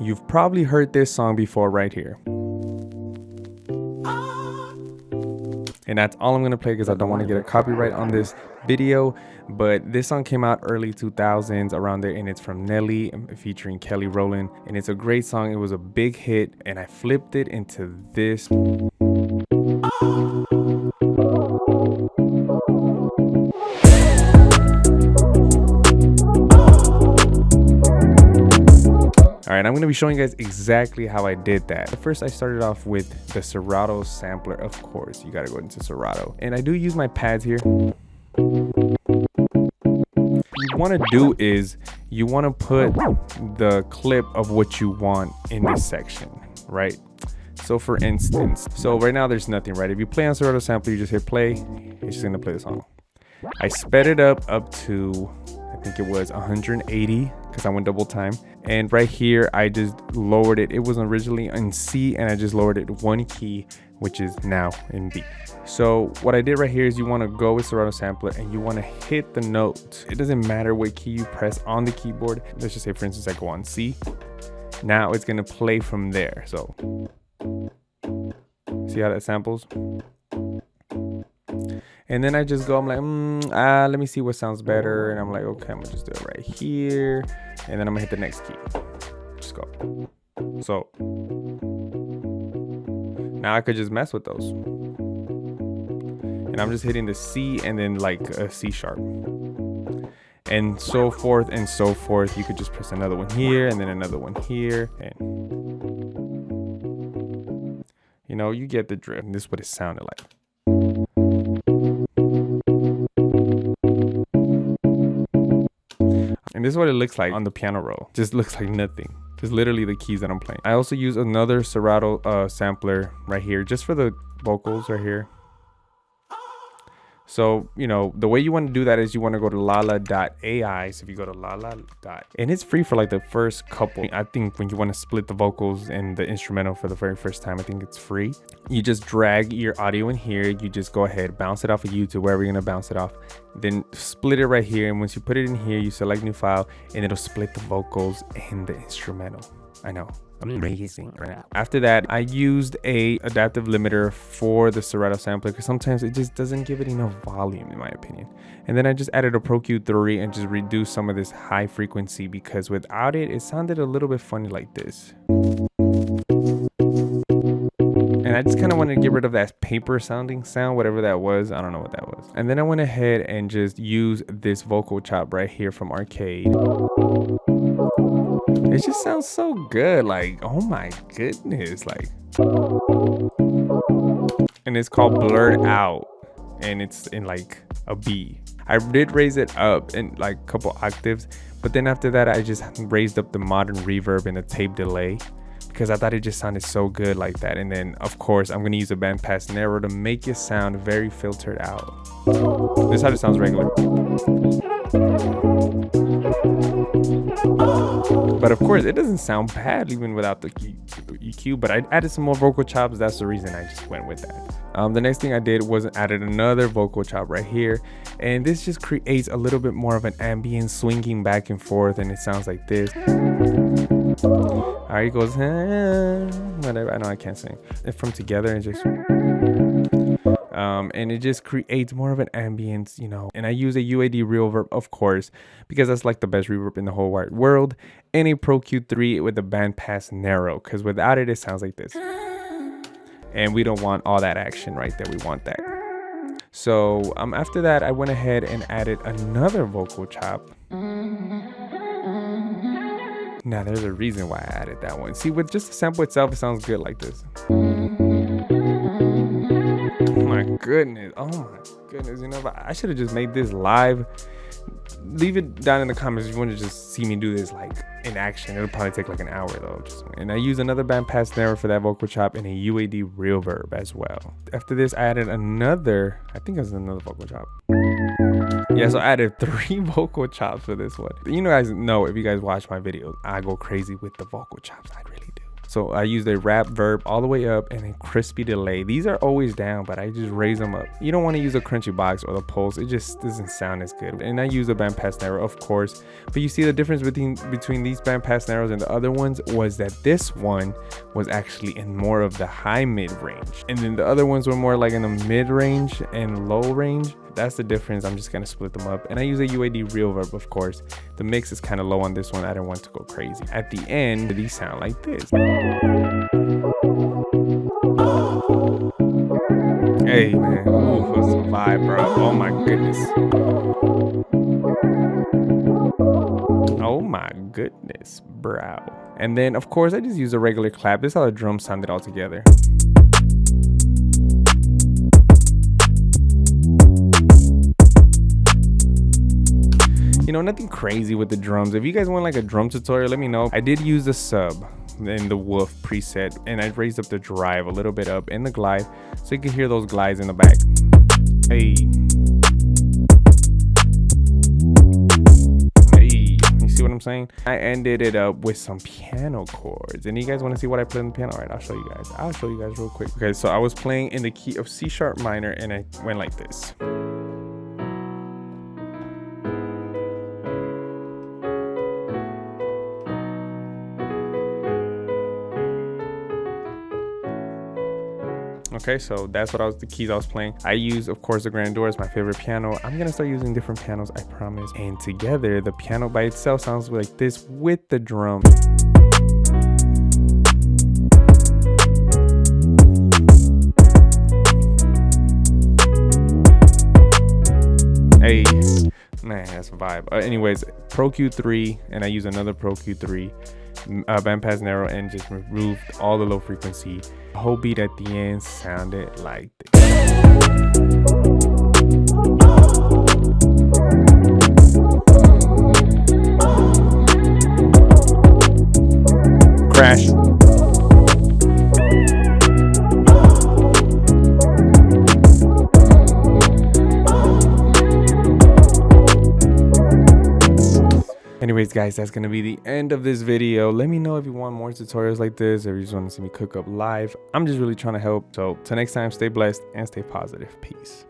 You've probably heard this song before right here. And that's all I'm gonna play because I don't want to get a copyright on this video. But this song came out early 2000s around there, and it's from Nelly featuring Kelly Rowland, and it's a great song. It was a big hit, and I flipped it into this. All right, I'm going to be showing you guys exactly how I did that. First, I started off with the Serato sampler. Of course, you got to go into Serato. And I do use my pads here. What you want to do is you want to put the clip of what you want in this section, right? So for instance, right now there's nothing, right? If you play on Serato sampler, you just hit play. It's just going to play the song. I sped it up to, I think it was 180 because I went double time. And right here, I just lowered it. It was originally in C, and I just lowered it one key, which is now in B. So what I did right here is you want to go with Serato sampler and you want to hit the notes. It doesn't matter what key you press on the keyboard. Let's just say, for instance, I go on C. Now it's going to play from there. So see how that samples? And then I just go, I'm like, let me see what sounds better. And I'm like, okay, I'm gonna just do it right here. And then I'm gonna hit the next key. Just go. So now I could just mess with those. And I'm just hitting the C and then like a C sharp. And so forth and so forth. You could just press another one here and then another one here. And you know, you get the drift. And this is what it sounded like. And this is what it looks like on the piano roll. Just looks like nothing. Just literally the keys that I'm playing. I also use another Serato sampler right here, just for the vocals right here. So, you know, the way you want to do that is you want to go to lala.ai. So if you go to lala. And it's free for like the first couple. I think when you want to split the vocals and the instrumental for the very first time, I think it's free. You just drag your audio in here. You just go ahead, bounce it off of YouTube, wherever you're going to bounce it off. Then split it right here. And once you put it in here, you select new file and it'll split the vocals and the instrumental. I know. Amazing. After that, I used a adaptive limiter for the Serato sampler because sometimes it just doesn't give it enough volume, in my opinion. And then I just added a Pro Q3 and just reduced some of this high frequency because without it, it sounded a little bit funny like this. And I just kind of wanted to get rid of that paper sounding sound, whatever that was. I don't know what that was. And then I went ahead and just used this vocal chop right here from Arcade. It just sounds so good. Like, oh my goodness. Like, and it's called Blurred Out. And it's in like a B. I did raise it up in like a couple octaves. But then after that, I just raised up the modern reverb and the tape delay, because I thought it just sounded so good like that. And then of course I'm going to use a bandpass narrow to make it sound very filtered out. This is how it sounds regular. But of course it doesn't sound bad even without the EQ, but I added some more vocal chops. That's the reason I just went with that. The next thing I did was added another vocal chop right here, and this just creates a little bit more of an ambient swinging back and forth, and it sounds like this. Alright, it goes, whatever. I know I can't sing it from together, and just and it just creates more of an ambience, you know. And I use a UAD reverb, of course, because that's like the best reverb in the whole wide world, and a Pro Q3 with the bandpass narrow, because without it, it sounds like this. And we don't want all that action right there. We want that. So after that, I went ahead and added another vocal chop. Now there's a reason why I added that one. See, with just the sample itself, it sounds good like this. Oh my goodness. Oh my goodness. You know, I should have just made this live. Leave it down in the comments if you want to just see me do this like in action. It'll probably take like an hour though. And I use another bandpass narrow for that vocal chop and a UAD reverb as well. After this, I added another, I think it was another vocal chop. Yeah, so I added 3 vocal chops for this one. You guys know, if you guys watch my videos, I go crazy with the vocal chops. I really do. So I use the rap verb all the way up and then crispy delay. These are always down, but I just raise them up. You don't want to use a crunchy box or the pulse. It just doesn't sound as good. And I use a bandpass narrow, of course. But you see the difference between these bandpass narrows and the other ones was that this one was actually in more of the high mid range. And then the other ones were more like in the mid range and low range. That's the difference. I'm just gonna split them up, and I use a UAD real verb, of course. The mix is kind of low on this one. I didn't want to go crazy. At the end, these sound like this. Hey man, ooh, that's a vibe, bro. Oh my goodness. Oh my goodness, bro. And then of course I just use a regular clap. This is how the drums sounded all together. You know, nothing crazy with the drums. If you guys want like a drum tutorial, let me know. I did use the sub in the woof preset, and I raised up the drive a little bit up in the glide so you can hear those glides in the back. Hey. Hey, you see what I'm saying? I ended it up with some piano chords, and you guys want to see what I played on the piano? All right, I'll show you guys real quick. Okay, so I was playing in the key of C sharp minor, and I went like this. Okay, so that's what the keys I was playing. I use, of course, the Grandeur as my favorite piano. I'm gonna start using different pianos, I promise. And together, the piano by itself sounds like this with the drum. Hey, man, that's a vibe. Anyways, Pro Q3, and I use another Pro Q3. Bandpass narrow, and just removed all the low frequency. The whole beat at the end sounded like this. Crash. Anyways guys, that's gonna be the end of this video. Let me know if you want more tutorials like this, or if you just want to see me cook up live. I'm just really trying to help. So till next time, stay blessed and stay positive. Peace.